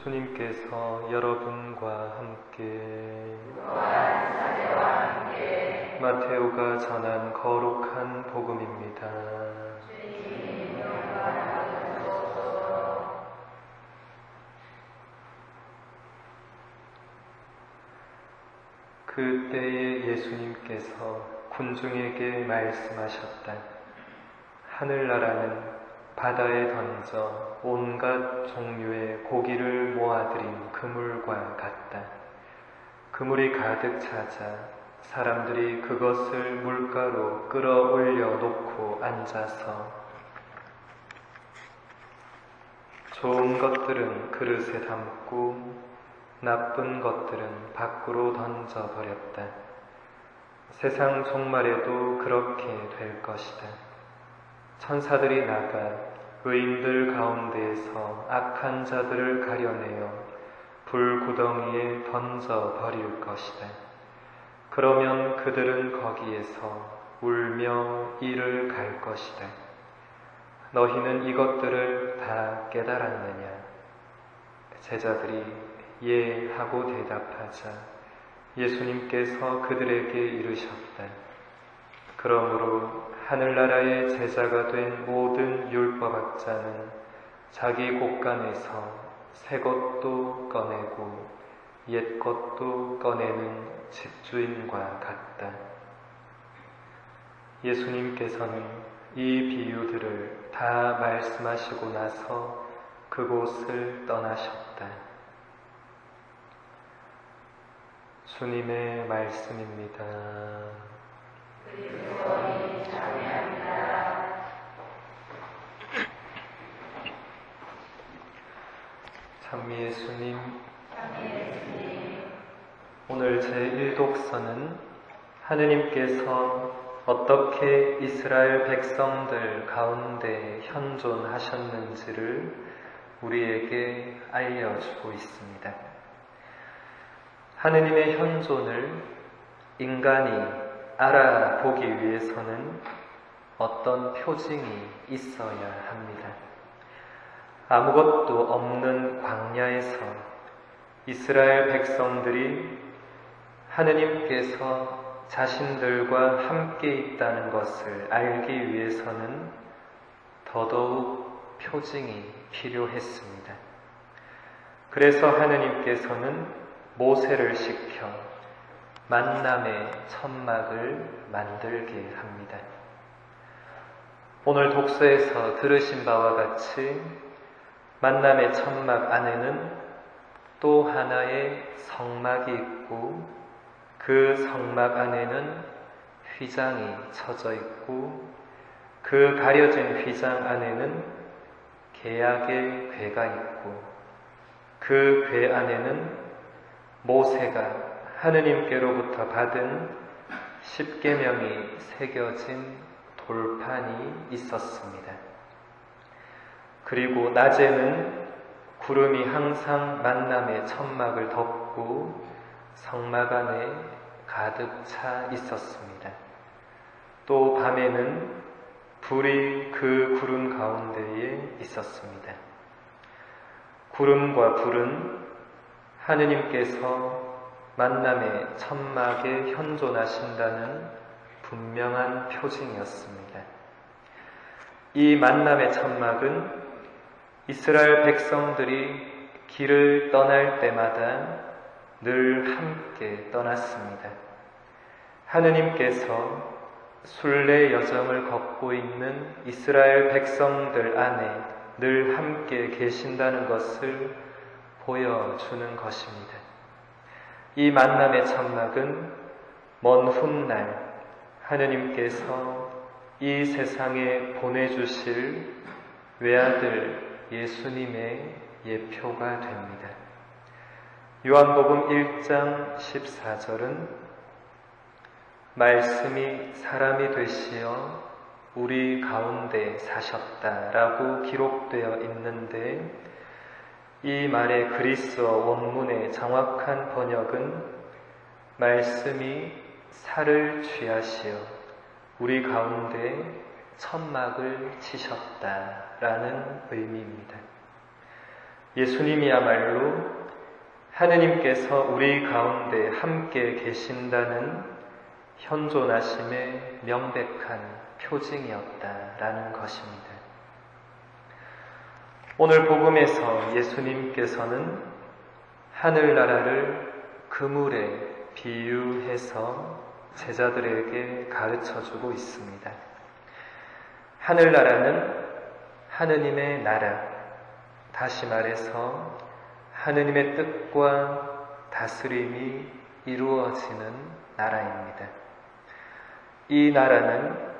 주님께서 여러분과 함께 마테오가 전한 거룩한 복음입니다. 그때에 예수님께서 군중에게 말씀하셨다. 하늘나라는 바다에 던져 온갖 종류의 고기를 모아들인 그물과 같다. 그물이 가득 차자 사람들이 그것을 물가로 끌어올려 놓고 앉아서 좋은 것들은 그릇에 담고 나쁜 것들은 밖으로 던져버렸다. 세상 종말에도 그렇게 될 것이다. 천사들이 나가 의인들 가운데에서 악한 자들을 가려내어 불구덩이에 던져버릴 것이다. 그러면 그들은 거기에서 울며 이를 갈 것이다. 너희는 이것들을 다 깨달았느냐? 제자들이 예 하고 대답하자 예수님께서 그들에게 이르셨다. 그러므로 하늘나라의 제자가 된 모든 율법학자는 자기 곳간에서 새 것도 꺼내고 옛 것도 꺼내는 집주인과 같다. 예수님께서는 이 비유들을 다 말씀하시고 나서 그곳을 떠나셨다. 주님의 말씀입니다. 찬미 예수님, 오늘 제1독서는 하느님께서 어떻게 이스라엘 백성들 가운데 현존하셨는지를 우리에게 알려주고 있습니다. 하느님의 현존을 인간이 알아보기 위해서는 어떤 표징이 있어야 합니다. 아무것도 없는 광야에서 이스라엘 백성들이 하느님께서 자신들과 함께 있다는 것을 알기 위해서는 더더욱 표징이 필요했습니다. 그래서 하느님께서는 모세를 시켜 만남의 천막을 만들게 합니다. 오늘 독서에서 들으신 바와 같이 만남의 천막 안에는 또 하나의 성막이 있고 그 성막 안에는 휘장이 쳐져 있고 그 가려진 휘장 안에는 계약의 궤가 있고 그 궤 안에는 모세가 하느님께로부터 받은 십계명이 새겨진 돌판이 있었습니다. 그리고 낮에는 구름이 항상 만남의 천막을 덮고 성막 안에 가득 차 있었습니다. 또 밤에는 불이 그 구름 가운데에 있었습니다. 구름과 불은 하느님께서 만남의 천막에 현존하신다는 분명한 표징이었습니다. 이 만남의 천막은 이스라엘 백성들이 길을 떠날 때마다 늘 함께 떠났습니다. 하느님께서 순례 여정을 걷고 있는 이스라엘 백성들 안에 늘 함께 계신다는 것을 보여주는 것입니다. 이 만남의 천막은 먼 훗날 하느님께서 이 세상에 보내주실 외아들 예수님의 예표가 됩니다. 요한복음 1장 14절은 말씀이 사람이 되시어 우리 가운데 사셨다라고 기록되어 있는데 이 말의 그리스어 원문의 정확한 번역은 말씀이 살을 취하시어 우리 가운데 천막을 치셨다라는 의미입니다. 예수님이야말로 하느님께서 우리 가운데 함께 계신다는 현존하심의 명백한 표징이었다라는 것입니다. 오늘 복음에서 예수님께서는 하늘나라를 그물에 비유해서 제자들에게 가르쳐주고 있습니다. 하늘나라는 하느님의 나라, 다시 말해서 하느님의 뜻과 다스림이 이루어지는 나라입니다. 이 나라는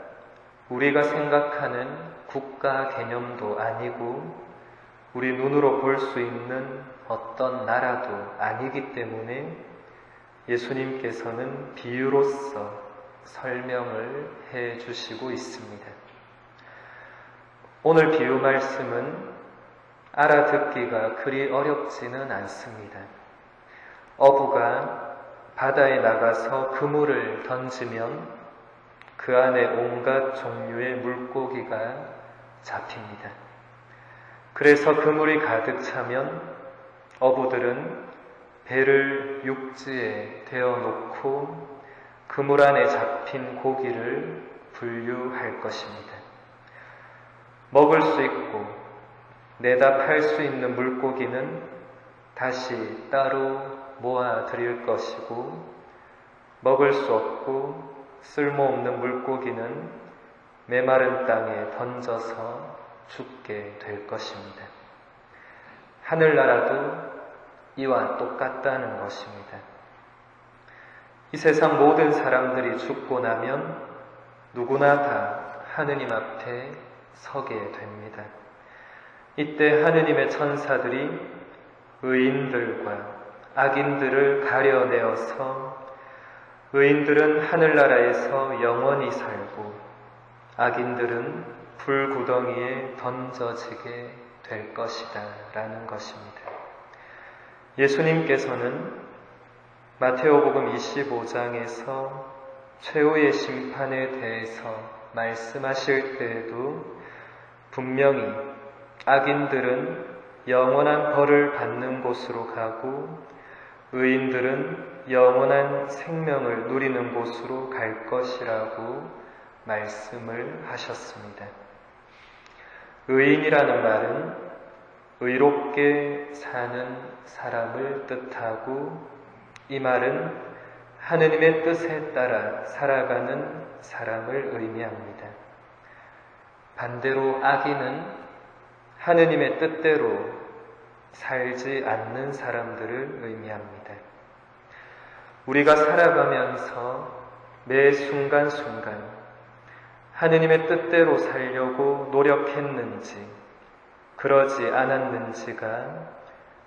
우리가 생각하는 국가 개념도 아니고 우리 눈으로 볼 수 있는 어떤 나라도 아니기 때문에 예수님께서는 비유로서 설명을 해 주시고 있습니다. 오늘 비유 말씀은 알아듣기가 그리 어렵지는 않습니다. 어부가 바다에 나가서 그물을 던지면 그 안에 온갖 종류의 물고기가 잡힙니다. 그래서 그물이 가득 차면 어부들은 배를 육지에 대어놓고 그물 안에 잡힌 고기를 분류할 것입니다. 먹을 수 있고 내다 팔 수 있는 물고기는 다시 따로 모아 드릴 것이고 먹을 수 없고 쓸모없는 물고기는 메마른 땅에 던져서 죽게 될 것입니다. 하늘나라도 이와 똑같다는 것입니다. 이 세상 모든 사람들이 죽고 나면 누구나 다 하느님 앞에 서게 됩니다. 이때 하느님의 천사들이 의인들과 악인들을 가려내어서 의인들은 하늘나라에서 영원히 살고 악인들은 불구덩이에 던져지게 될 것이다 라는 것입니다. 예수님께서는 마테오복음 25장에서 최후의 심판에 대해서 말씀하실 때에도 분명히 악인들은 영원한 벌을 받는 곳으로 가고 의인들은 영원한 생명을 누리는 곳으로 갈 것이라고 말씀을 하셨습니다. 의인이라는 말은 의롭게 사는 사람을 뜻하고 이 말은 하느님의 뜻에 따라 살아가는 사람을 의미합니다. 반대로 악인은 하느님의 뜻대로 살지 않는 사람들을 의미합니다. 우리가 살아가면서 매 순간순간 하느님의 뜻대로 살려고 노력했는지 그러지 않았는지가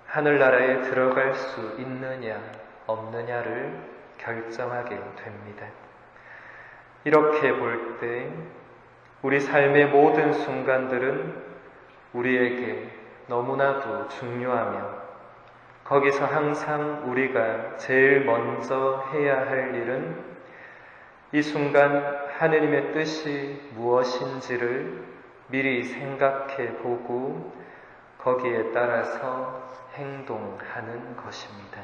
하늘나라에 들어갈 수 있느냐 없느냐를 결정하게 됩니다. 이렇게 볼 때 우리 삶의 모든 순간들은 우리에게 너무나도 중요하며 거기서 항상 우리가 제일 먼저 해야 할 일은 이 순간 하느님의 뜻이 무엇인지를 미리 생각해 보고 거기에 따라서 행동하는 것입니다.